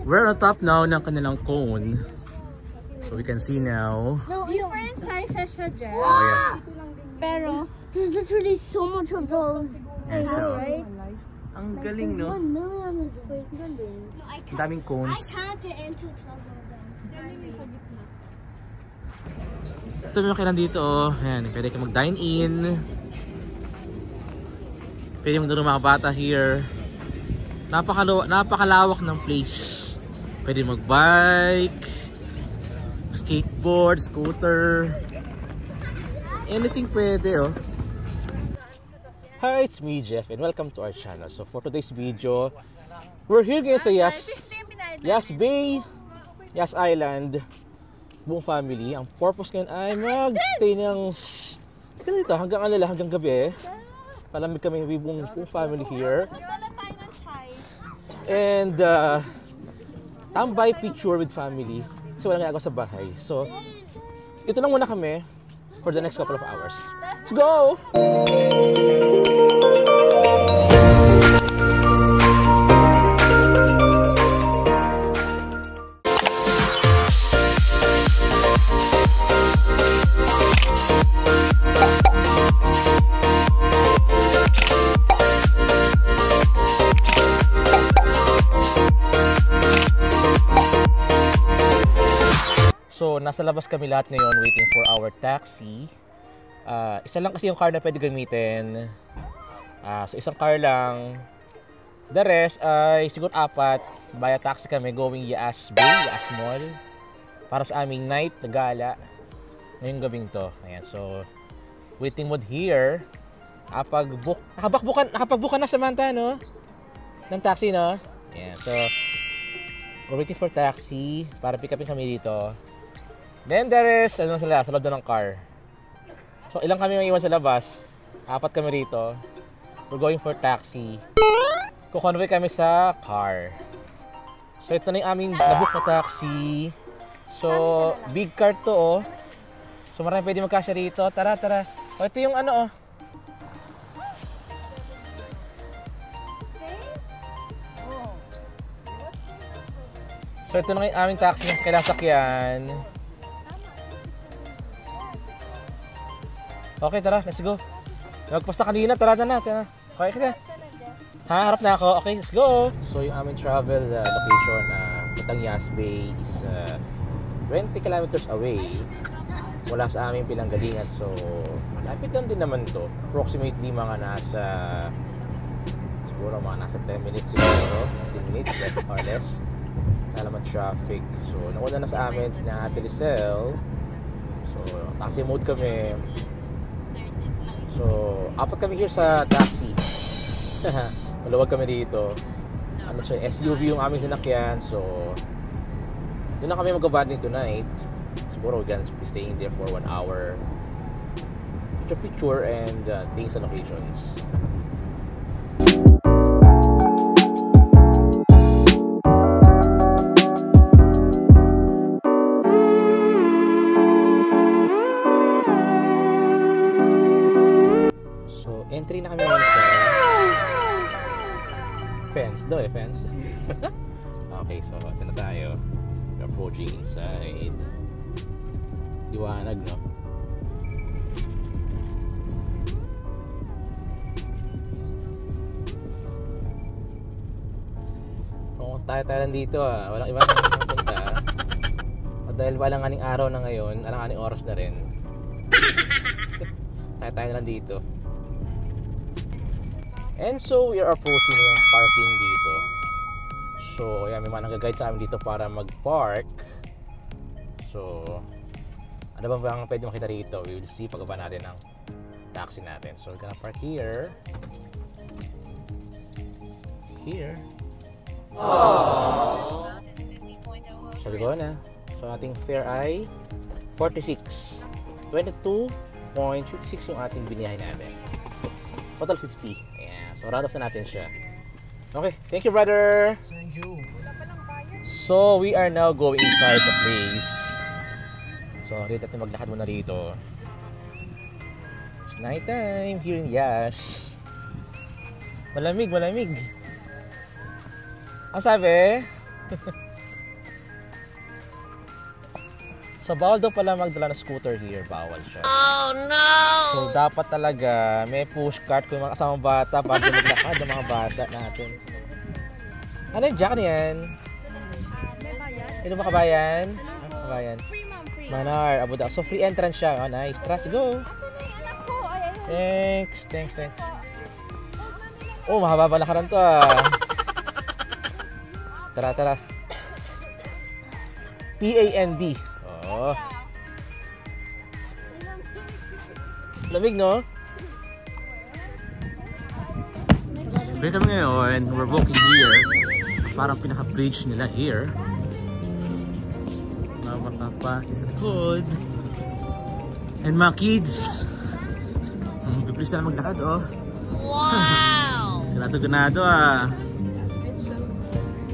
We're on top now ng kanilang cone. So we can see now. Different sizes siya dyan. Oh yeah. Pero, there's literally so much of those. Yes, Right? ang galing, no? 1 million is big. Ang daming cones. counted into 12 of them. Ito yung kailan dito, oh. Ayan, pwede ka mag-dine in. Pwede mag-duro mga bata here. Napakalawak ng place. Pwede mag-bike, skateboard, scooter. Anything pwede, oh. Hi, it's me, Jeff, and welcome to our channel. So for today's video, we're here ngayon sa Yas Bay, Yas Island. Buong family. Ang purpose ngayon ay mag-stay ng dito hanggang gabi. Palamig kami buong family here. And tambay picture with family. So wala nga ako sa bahay. So ito lang muna kami for the next couple of hours. Let's go! So, nasa labas kami lahat ngayon waiting for our taxi. Isa lang kasi yung car na pwede gamitin. So, isang car lang. The rest ay siguro 4. Via taxi kami going Yas Bay, Yas Mall. Para sa aming night na gala. Ngayong gabing to. Ayan, so, waiting mode here. Nakapag-book na Samantha, no? Ng taxi, no? Ayan, so, we're waiting for taxi para pick upin kami dito. Then there is, sa loob ng car. So, ilang kami may iwan sa labas. 4 kami rito. We're going for taxi. Kukonvoy kami sa car. So, ito na yung aming nabook na taxi. So, big car to, oh. So, marami pwede magkasya rito. Tara. O, ito yung ano, oh. So, ito na yung aming taxi na kailangan sakyan. Okay, tara, let's go. Nagpasta kanina, tara na. Okay kita. Harap na ako. Okay, let's go. So, yung aming travel location, Batang Yas Bay is 20 kilometers away mula sa aming pinanggalingan. So, malapit lang din naman to. Approximately siguro mga nasa 10 minutes siguro. 10 minutes, less or less. Alaman traffic. So, nauna na sa amin si Ate Lisel. So, taxi mode kami. So, 4 kami here sa taxi. Maluwag kami dito. Ano siya, SUV yung aming sinakyan. So, doon na kami mag-banding tonight. Siguro we're gonna be staying there for 1 hour. Picture and things and locations. Entry na kami ngayon sa fence. Okay, so ito na tayo. We're approaching inside. Liwanag, no? Kung tayo lang dito, walang iba na pupunta. Dahil walang aning araw na ngayon, aning oras na rin. Tayo lang dito. And so, we are approaching yung parking dito. So, yan, may mga nag-guide sa amin dito para mag-park. So, ano bang pwede makita rito? We will see pagkaba natin ang taxi natin. So, we're gonna park here. Here. Aww. So, ligo na. So, ating fare ay 46. 22.56 yung ating biniyahin natin. Total 50. So, round off na natin siya. Okay, thank you, brother. Thank you. So, we are now going inside the place. So, rito natin maglakad muna rito. It's night time here in Yas. Malamig. Ang sabi? So, bawal daw pala magdala ng scooter here. Bawal siya. Oh, no! So, dapat talaga may pushcart kung mga kasamang bata para maglakad ng mga bata natin. Ano yung jack niyan? Ito ba kabayan? Kabayan. Manar, Abu Dhabi. So, free entrance siya. Oh, nice. Let's go. Thanks. Oh, mahaba pala ka rin to ah. Tara. PAND. Oh. Lamig, no? Pero kami ngayon, we're walking here. Parang pinaka-bridge nila here. Mga papa sa likod. And mga kids. Bibilis na maglakad, oh. Wow! Ganado ah.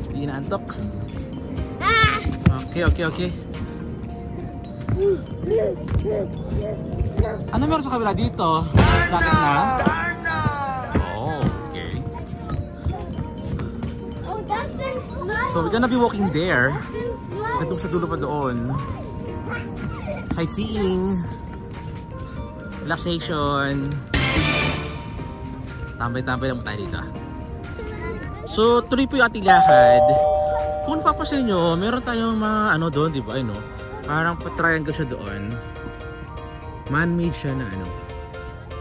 Hindi inaantok. Okay. Ano meron sa kabila dito? Dagat na? Oh, okay. So we're gonna be walking there. Hanggang sa dulo pa doon. Sightseeing. Relaxation. Tambay-tambay lang tayo dito. So tuloy po yung ating lakad. Kung napapasin nyo, meron tayong mga ano doon, di ba? Ano? Parang pa-triangle siya doon. Man-made siya na ano,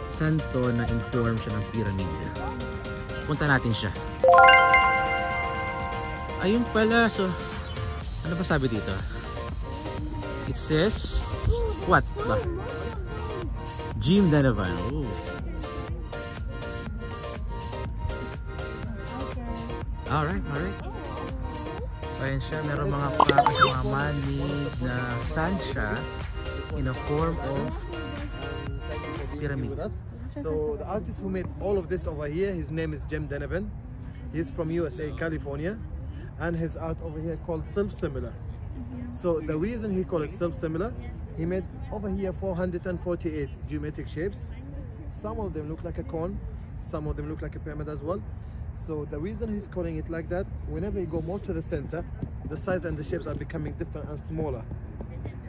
santo na inform siya ng pyramid. Punta natin siya. Ayun pala. So, ano ba sabi dito? It says, what ba? Jim Donovan. Ooh. Alright. So ayan siya, meron mga man-made na sand siya in a form of pyramid. So the artist who made all of this over here, his name is Jim Donovan. He's from USA, California, and his art over here called self-similar. So the reason he called it self-similar, he made over here 448 geometric shapes. Some of them look like a cone, some of them look like a pyramid as well. So the reason he's calling it like that, whenever you go more to the center, the size and the shapes are becoming different and smaller.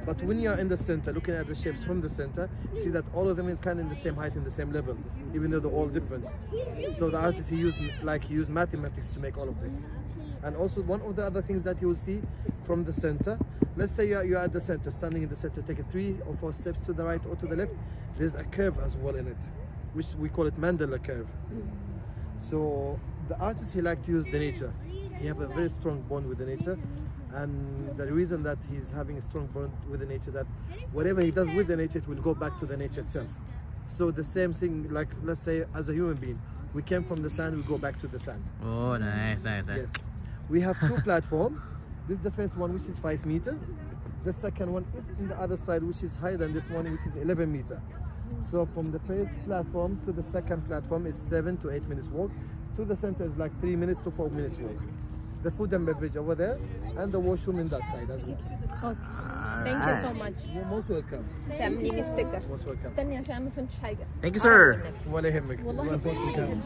But when you're in the center, looking at the shapes from the center, you see that all of them is kind of in the same height and the same level, even though they're all different. So the artist, he used mathematics to make all of this. And also one of the other things that you will see from the center, let's say you're at the center, standing in the center, taking 3 or 4 steps to the right or to the left, there's a curve as well in it, which we call it Mandela curve. So the artist, he liked to use the nature. He have a very strong bond with the nature, and the reason that he's having a strong bond with the nature, that whatever he does with the nature, it will go back to the nature itself. So the same thing, like let's say as a human being, we came from the sand, we go back to the sand. Oh, nice. Yes, we have 2 platforms. This is the first one, which is 5 meters. The second one is in the other side, which is higher than this one, which is 11 meters. So from the first platform to the second platform is 7 to 8 minutes walk. To the center is like 3 minutes to 4 minutes walk. The food and beverage over there, and the washroom in that side as well. Thank you so much. You're most welcome. تعملي لي ستيكر. Most welcome. استني عشان ما فهمتش حاجة. Thank you, sir. ولا يهمك. والله most welcome.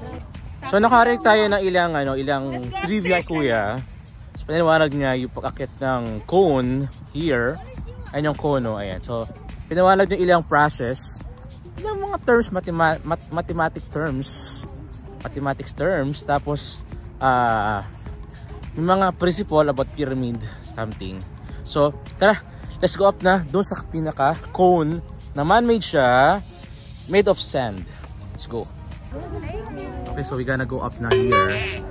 So nakarinig tayo ng ilang trivia, kuya. So pinaliwanag niya yung pag-akit ng cone here. Ayan yung cone, ayan. So pinaliwanag niya ilang process. Yung mga terms, mathematics terms, tapos yung mga principle about pyramid something. So tara, let's go up na doon sa pinaka cone na man-made siya, made of sand. Let's go. Okay, so we gonna go up na here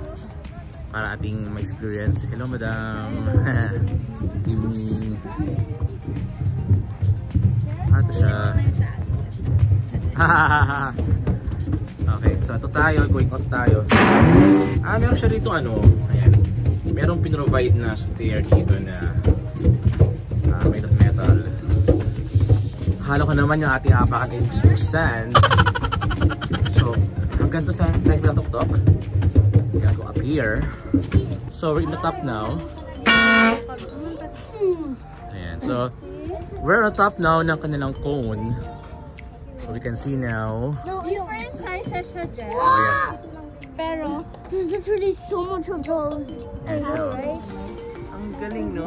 para ating ma-experience. Hello, madam. Evening. Ito siya. Okay, so ito tayo, going up tayo. Meron siya dito ano, ayan. Merong pinrovide na stair dito na made of metal. Akala ko naman yung ating apakan ay sand. So, hanggang to sa live na tok-tok. We're gonna go up here. So, we're in the top now. Ayan, so we're on the top now ng kanilang cone. So we can see now. No, different sizes siya dyan. Oh, yeah. Pero, there's literally so much of those. And so, Right? Galing, no?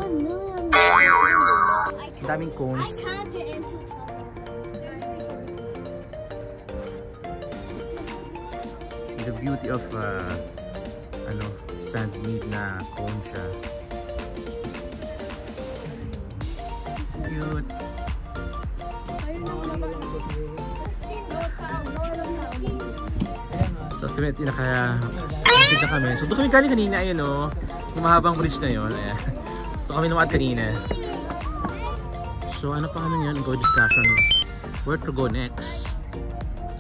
Ang daming cones. The beauty of sand mead na cone siya. Cute. So kami naka-message na kami. So doon kami galing kanina, ayun o. Yung mahabang bridge na yun. Ayan. Doon kami naman kanina. So ano pa kami yun? Go discussion. Where to go next?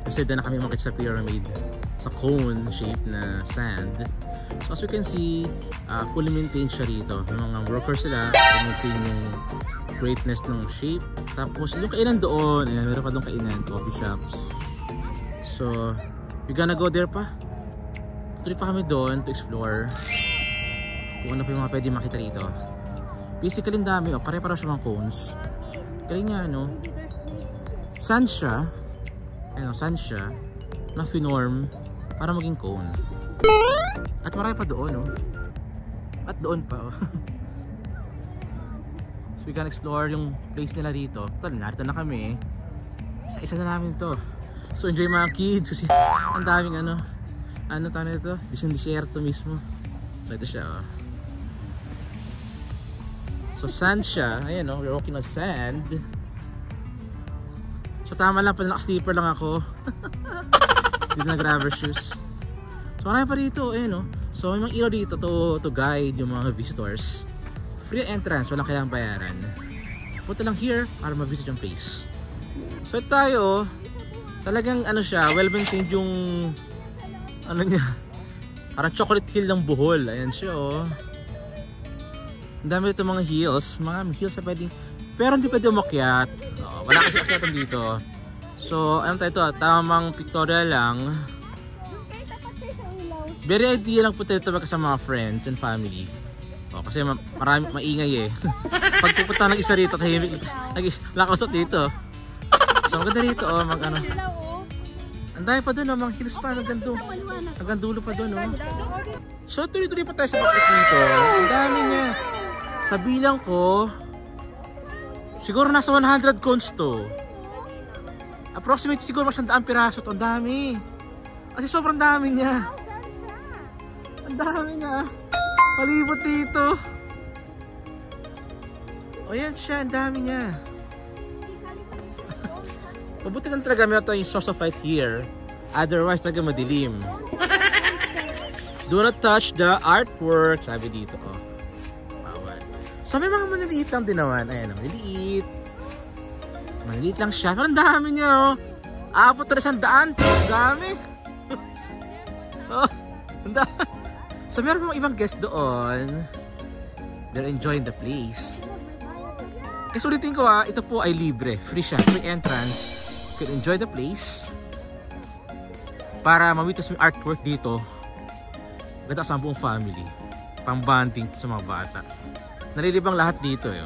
Kasi doon na kami umakit sa pyramid. Sa cone shape na sand. So as you can see, fully maintained siya rito. Yung mga workers sila, maintain yung greatness ng shape. Tapos yung kainan doon, ayan, meron pa doon kainan, coffee shops. So we're gonna go there pa. Tuloy pa kami doon to explore kung ano pa yung mga pwede makita rito. Basically ang dami, pare-pare siya mga cones. Galing nga, no? Sand siya. Ayun, sand siya na finorm para maging cone. At marami pa doon, no? At doon pa, oh. So we can explore yung place nila dito. Total, narito na kami. Isa-isa na namin to. So enjoy mga kids kasi ang daming ano tawag nito? Desierto mismo. So ito siya, oh. So sand siya. Ayan, oh, we're walking on sand. So tama lang, pala naka-slipper lang ako. Dito na grabber shoes. So marami pa dito, ayan, oh. So may mga ilaw dito to guide yung mga visitors. Free entrance, walang kailangang bayaran. Punta lang here para ma-visit yung place. So ito tayo, talagang ano siya, well maintained yung ano niya. Parang chocolate hill ng Bohol. Ayan siya, oh. Ang dami dito mga hills. Mga hills na pwedeng, pero hindi pwede umakyat. Wala kasi akyatan dito. So ano tayo ito, tamang pictorial lang. Very ideal lang po tayo sa mga friends and family. Kasi marami maingay eh. Pag pupunta ng isa rito, tahimik, nakausap dito. So maganda rito, oh, mag-ano. Ang dami pa doon, oh, mga hills pa, hanggang dulo pa doon, oh. So tuloy-tuloy pa tayo sa bakit dito. Ang dami niya. Sa bilang ko, siguro nasa 100 cones to. Approximately siguro mas 100 piraso to. Ang dami. Kasi sobrang dami niya. Ang dami niya. Palibot dito. O yan siya, ang dami niya. Mabuti lang talaga meron tayong source of light here. Otherwise talaga madilim. Do not touch the artwork. Sabi dito, oh. Bawal. So may mga maliliit lang din naman. Ayan, maliliit. Maliliit lang siya. Pero ang dami niya, oh. Abot na 100. Ang dami. Oh, ang dami. So meron mga ibang guest doon. They're enjoying the place. Kasi ulitin ko, ito po ay libre. Free siya. Free entrance. You can enjoy the place. Para ma-witness yung artwork dito. Ganda sa buong family. Pang-bonding sa mga bata. Nalilibang lahat dito, eh.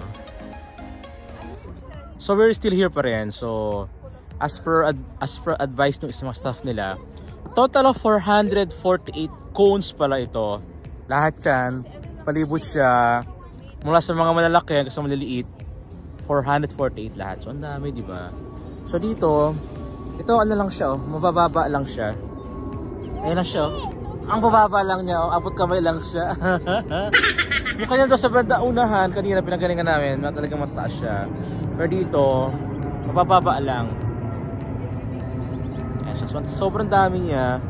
So we're still here pa rin. So as per advice ng isang mga staff nila, total of 448 cones pala ito. Lahat yan, palibot siya. Mula sa mga malalaki hanggang sa maliliit, 448 lahat. So ang dami, di ba? So dito, ito ano lang siya, oh, mabababa lang siya. Ayun na siya, oh. Ang bababa lang niya, oh, abot kamay lang siya. Yung kanya doon sa banda unahan, kanina pinagalingan namin, na talagang mataas siya. Pero dito, mabababa lang. Ayan siya. So, sobrang dami niya.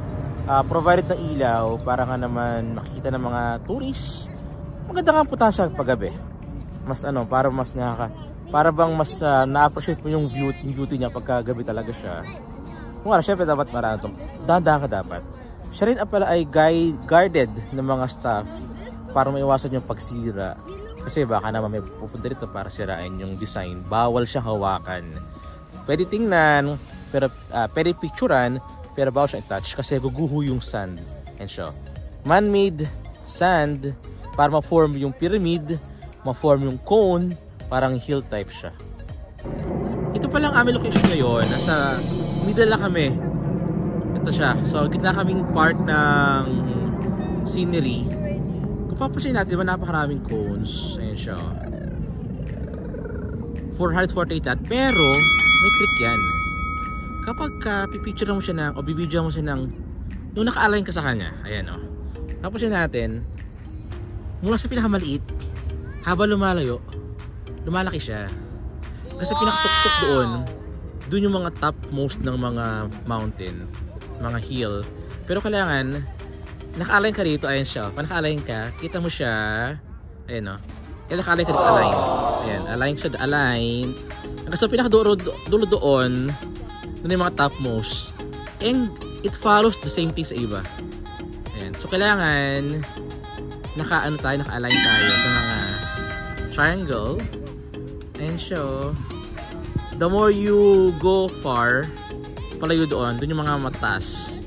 Provided ng ilaw para nga naman makikita ng mga tourists. Maganda nga puntahan siya paggabi. Mas ano, para mas para bang mas na-appreciate mo yung beauty niya pagkagabi talaga siya. Kung nga, syempre dapat marami itong dahan-dahan ka dapat. Siya rin pala ay guarded ng mga staff para maiwasan yung pagsira. Kasi baka naman may pupunta dito para sirain yung design. Bawal siya hawakan. Pwede tingnan, pero pwede picturean, pero bawal siya i-touch kasi guguho yung sand. And siya. Man-made sand para ma-form yung pyramid, ma-form yung cone, parang hill type siya. Ito palang aming location ngayon. Nasa middle na kami. Ito siya. So, gitna kaming part ng scenery Kung papasin natin, diba napakaraming cones. Ayan siya. 448 that. Pero, may trick yan. Kapag pipicture mo siya ng, o bibidyo mo siya ng, yung naka-align ka sa kanya. Ayan o. Papasin natin, mula sa pinakamaliit, habang lumalayo, lumalaki siya. Kasi pinakatuktok doon yung mga topmost ng mga mountain, mga hill. Pero kailangan, naka-align ka rito, ayan siya. Pag naka-align ka, kita mo siya, ayan o. Kaya naka-align ka dito, align. Ayan, align siya, align. Kasi pinakadulo doon yung mga topmost. And it follows the same thing sa iba. Ayan, so kailangan, naka-align tayo sa mga triangle. And so, the more you go far, palayo doon yung mga matas.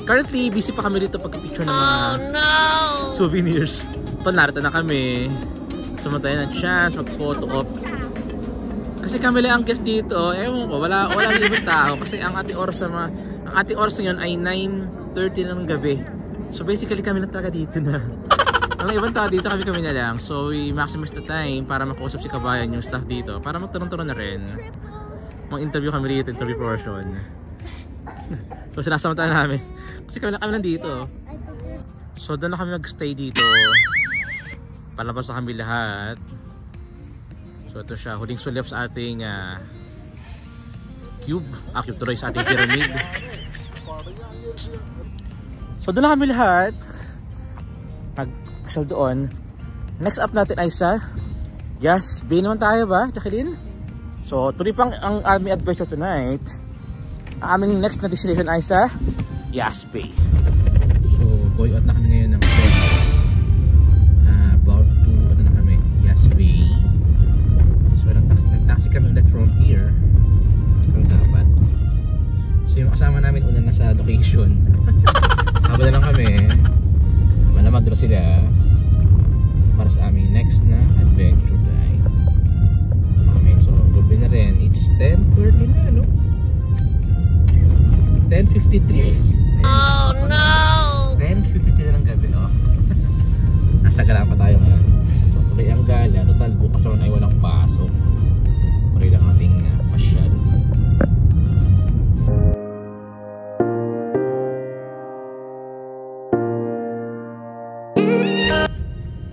Currently, busy pa kami dito pagka-picture ng mga souvenirs. Ito, narito na kami. Sumuntayan ng chance, mag-photo op. Kasi kami lang ang guest dito. Ewan ko, wala ibang tao. Kasi ang ating oras ngayon ay 9:30 ng gabi. So basically kami lang talaga dito na. Ang ibang tao dito, kami na lang. So we maximize the time para makausap si Kabayan yung staff dito. Para magtanong-tanong na rin. Mag-interview kami dito, interview portion. So sinasamantala namin. Kasi kami lang dito. So doon na kami mag-stay dito. Palabas na kami lahat. So ito siya, huling sulap sa ating cube. Cube tuloy sa ating pyramid. So doon na kami lahat. Mag-shell doon. Next up natin ay sa Yas Bay naman tayo ba, Jacqueline? So tuloy pang ang aming adventure tonight. Ang aming next na destination ay sa Yas Bay. So going out na kami ngayon ng about to na kami, Yas Bay. So nag-taxi kami ulit from here. Kung dapat. So yung kasama namin una na sa location. Habang na lang kami, malamang doon sila para sa aming next na adventure time. Okay, so gabi na rin. It's 10:30 na, no? 10:53. Oh no! 10:53 na ng gabi, oh. Nasa gala pa tayo ngayon. So tuloy ang gala. Total, bukas naman ay walang pasok. Tuloy lang ating pasyal.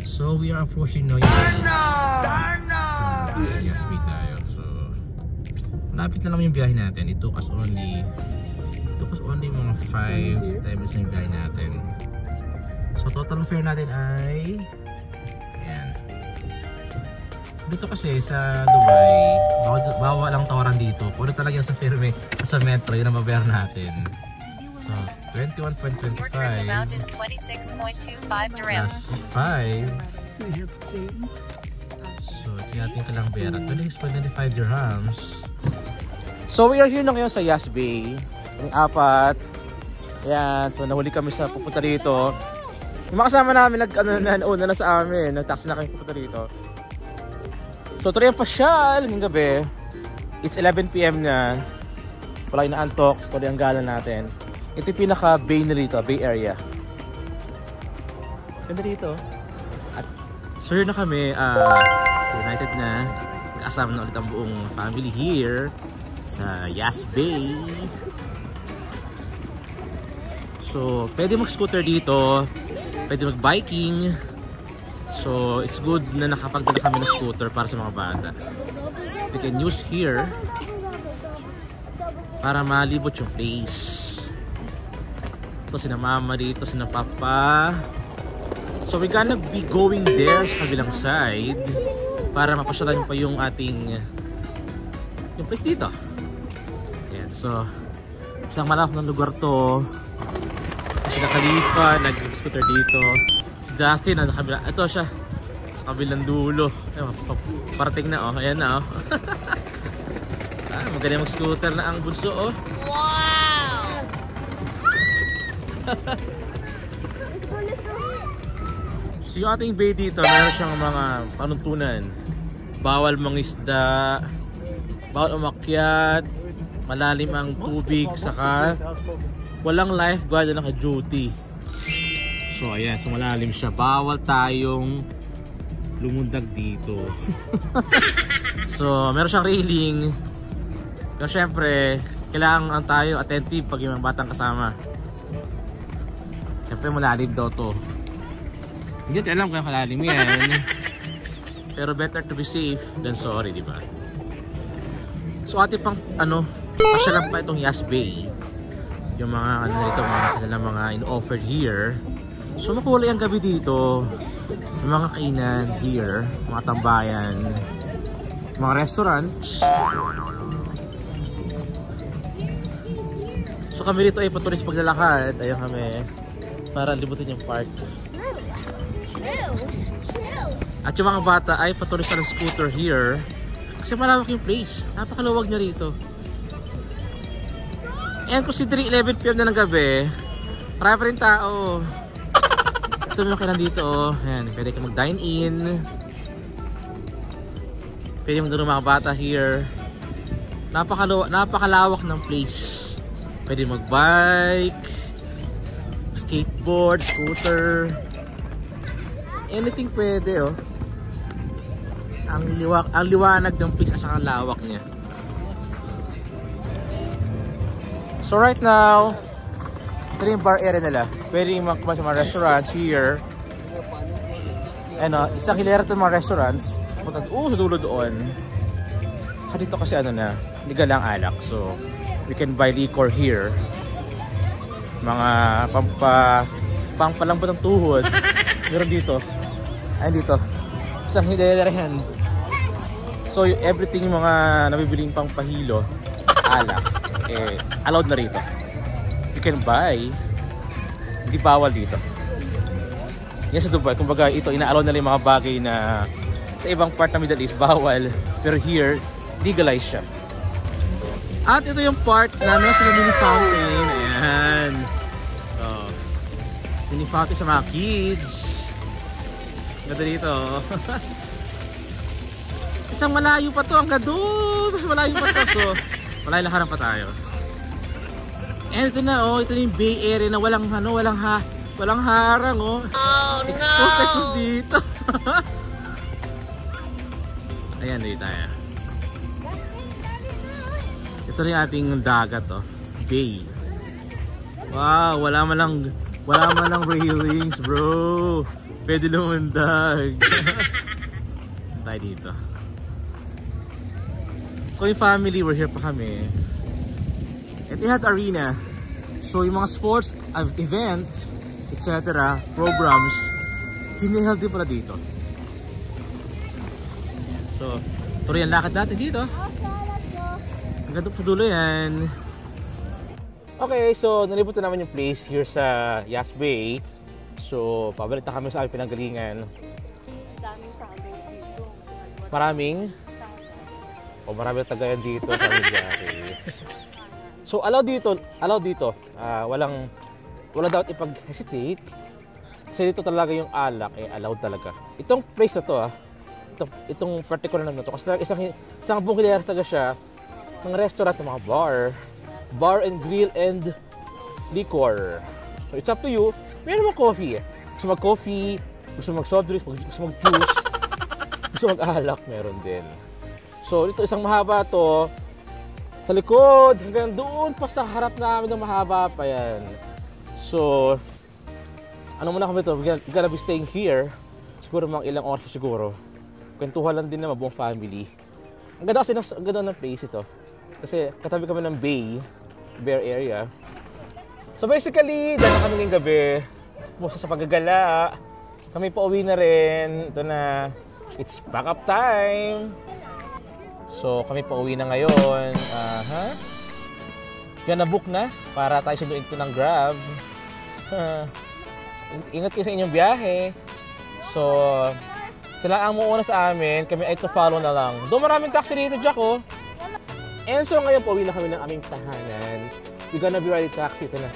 So we are approaching now Yas Bay tayo. So malapit na lang yung biyahe natin. It took us only mga 5 minutes na yung biyahe natin. So total fare natin ay yan. Dito kasi sa Dubai, bawal lang tawaran dito. Puro talaga sa firme sa metro, yun ang mabayaran natin. So 21.25 plus 5. So tinating ka lang bayaran. 26.95 dirhams. So we are here na ngayon sa Yas Bay. Yung 4. Ayan, so nahuli kami sa pupunta rito. Yung makasama namin una na sa amin. Nag-taxi na kami pupunta rito. So tuloy ang pasyal ngayong gabi. It's 11 PM na. Wala yung naantok. Tuloy ang gala natin. Ito yung pinaka-bay na rito, Bay Area. Ganda rito. At so here na kami, united na. Kasama na ulit ang buong family here sa Yas Bay. So pwede mag-scooter dito, pwede mag-biking. So it's good na nakapagdala kami ng scooter para sa mga bata. We can use here para malibot yung place. Ito sina mama dito, sina papa. So we're gonna be going there sa kabilang side para mapasyalan pa yung ating yung place dito. Ayan, so isang malawak ng lugar to. Si Khalifa nag-scooter dito. Si Justin na kabila. Ito siya sa kabilang dulo. Parating na, oh. Ayan na, oh. Magaling mag-scooter na ang bunso, oh. Wow! So yung ating bay dito, meron siyang mga panuntunan. Bawal mangisda, bawal umakyat, malalim ang tubig, saka walang lifeguard na naka-duty. So ayan, so malalim siya. Bawal tayong lumundag dito. So meron siyang railing. Pero syempre, kailangan tayo attentive pag yung batang kasama. Syempre malalim daw to. Hindi natin alam kung kalalim yan. Pero better to be safe than sorry, di ba? So ate pang pasyalan pa itong Yas Bay. Yung mga nito, mga in-offered here. So makulay ang gabi dito. Yung mga kainan here, mga tambayan, mga restaurants. So kami rito ay patuloy sa paglalakad. Ayun kami para libutin yung park. At yung mga bata ay patuloy sa scooter here. Kasi malawak yung place. Napakaluwag niya rito. And considering 11 PM na ng gabi, marami pa rin tao. Ito yung kailan dito. Ayan, pwede ka mag-dine in. Pwede mo doon mga bata here. Napakalawak ng place. Pwede mag-bike, skateboard, scooter. Anything pwede oh. Ang liwanag ng place at ang lawak niya. So right now, ito yung bar area nila. Pwede magkuha sa mga restaurants here. Ano, isang hilera ito mga restaurants. Punta sa dulo doon. Dito kasi legal lang alak. So, we can buy liquor here. Mga pampalambot ng tuhod. Meron dito. Ayun dito. Isang hilera yan. So, everything yung mga nabibiling pampahilo, alak, allowed na rito. You can buy. Hindi bawal dito. Yan sa Dubai, kumbaga ito, ina-allow na rin mga bagay na sa ibang part ng Middle East, bawal. Pero here, legalized siya. At ito yung part na sila mini fountain. Ayan. So, mini fountain sa mga kids. Ganda dito. Isang malayo pa to, hanggang doon. Malayo pa to. So, malayo lang pa tayo. And ito na ito yung Bay Area na walang harang oh. Oh exposed dito. Ayan, dito tayo. Ito na yung ating dagat oh. Bay. Wow, wala man lang railings, bro. Pwede lumundag. Tayo dito. So yung family, we're here pa kami. Etihad Arena. So yung mga sports event, etc., programs, hiniheld din pala dito. So, tuloy ang lakad natin dito. Hanggang doon sa dulo yan. Okay, so nalibutan naman yung place here sa Yas Bay. So, pabalik na kami sa aming pinanggalingan. Daming travel dito. Marami na tagayan dito sa aming biyahe. So, allow dito. Wala dapat ipag-hesitate. Kasi dito talaga yung alak, allowed talaga. Itong place na to, itong particular na to, kasi isang buong kilala talaga siya ng restaurant, ng mga bar and grill and liquor. So, it's up to you. Meron mo coffee Gusto mag-coffee, gusto mag-soft drinks, gusto mag-juice, gusto mag-alak, meron din. So, dito isang mahaba to. Sa likod, hanggang doon pa sa harap namin ng mahaba pa yan. So, muna kami ito, we're gonna be staying here. Siguro mga ilang oras siguro. Kwentuhan lang din naman buong family. Ang ganda ng place ito. Kasi katabi kami ng Bear area. So basically, dahil na kami ngayong gabi, pumunta sa paggagala. Kami pauwi na rin. Ito na, it's pack up time. So kami pauwi na ngayon. Kaya na-book na para tayo sunduin ito ng Grab. Ingat kayo sa inyong biyahe. So, sila ang muuna sa amin. Kami ay to follow na lang. Doon maraming taxi dito, Jack, oh. And so ngayon pauwi na kami ng aming tahanan. We're gonna be riding taxi. Ito na.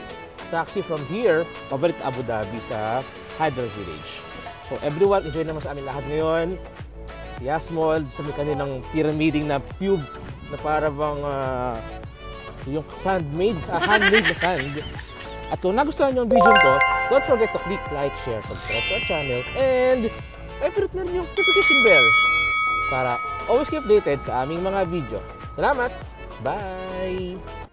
Taxi from here, pabalik Abu Dhabi sa Hydra Village. So everyone, enjoy naman sa amin lahat ngayon. Yas Mall, sa may kanilang pyramiding na cube na para bang yung handmade na sand. At kung nagustuhan nyo ang video to, Don't forget to click like, share, subscribe to our channel, and i-press na rin yung notification bell para always keep updated sa aming mga video. Salamat! Bye!